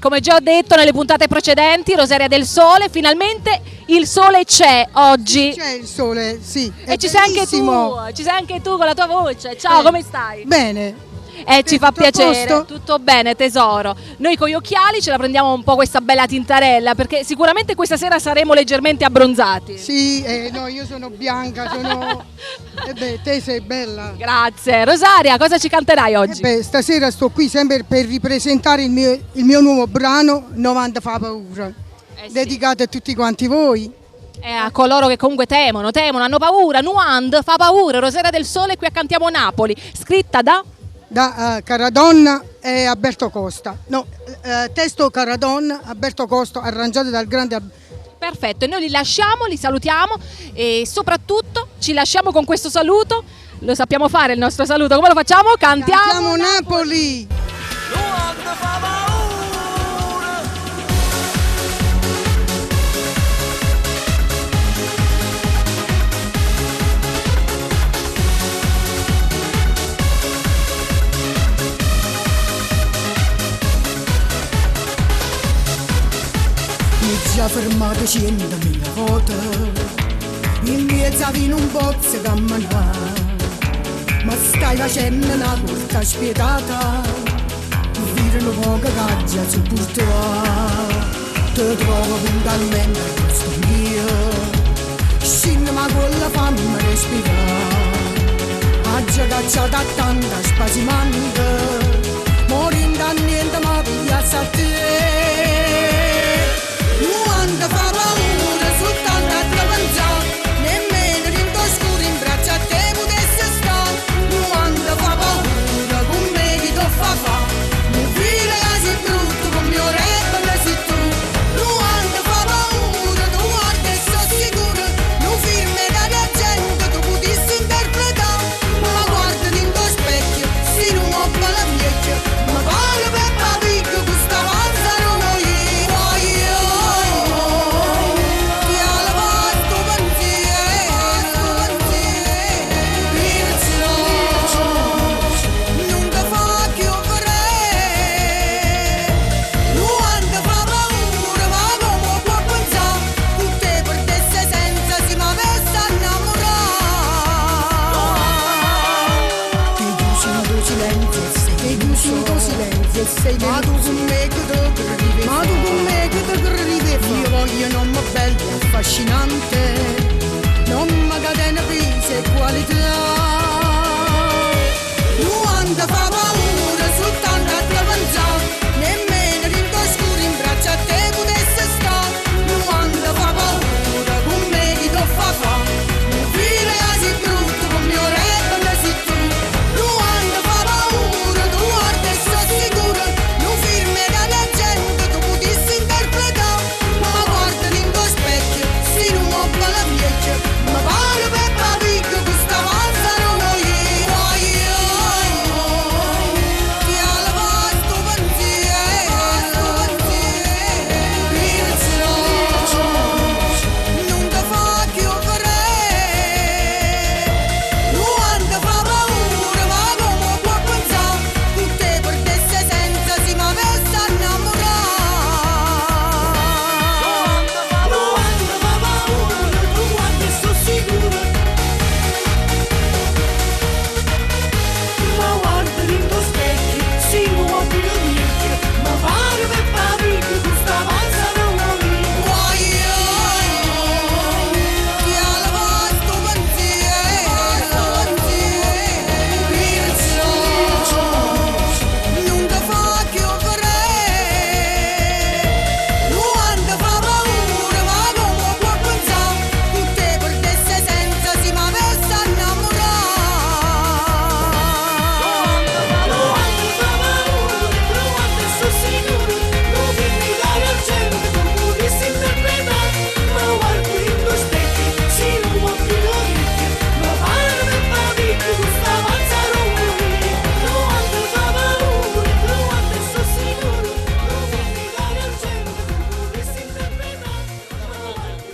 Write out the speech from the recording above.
Come già ho detto nelle puntate precedenti, Rosaria del Sole, finalmente il sole c'è oggi. C'è il sole, sì. E ci sei anche tu con la tua voce. Ciao, come stai? Bene. Ci fa tutto a piacere, posto? tutto bene tesoro. Noi con gli occhiali ce la prendiamo un po' questa bella tintarella perché sicuramente questa sera saremo leggermente abbronzati. Sì, no, io sono bianca, te sei bella. Grazie. Rosaria, cosa ci canterai oggi? Stasera sto qui sempre per ripresentare il mio nuovo brano 90 fa paura, Sì. dedicato a tutti quanti voi. A coloro che comunque temono, hanno paura. Nuand fa paura, Rosaria del Sole qui accantiamo Napoli, scritta da Caradonna e Alberto Costa. No, testo Caradonna, Alberto Costa, arrangiato dal grande Perfetto, e noi li lasciamo, li salutiamo e soprattutto ci lasciamo con questo saluto. Lo sappiamo fare il nostro saluto, come lo facciamo? Cantiamo Napoli! Mi già fermato 100.000 volte in mezzo a vino un pozzo camminare, ma stai facendo una corta spietata, vire un po' che caggia su portare, ti trovo puntualmente a questo mio, scinno ma con la fame respirare, aggia cacciata a tanta spasimante, morendo a niente ma pigliassa a te. 90 fa paura, soltanto a te pensare, nemmeno in tuo scuro in braccio a te potesse stare. 90 fa paura, con me chi t'ho fa, mi fila che sei brutto, con mio rebbe sei tu. 90 fa paura, tu guarda e sono sicuro, non firme da gente, tu potessi interpretare, ma guardati in tuo specchio, sei un uomo alla vecchia, ma parlo per papicco, questa panza non ho io. Ma tu con me che te arrivi, ma tu con me che te arrivi, io voglio un uomo bello, affascinante, non mi catena pisa e qualità.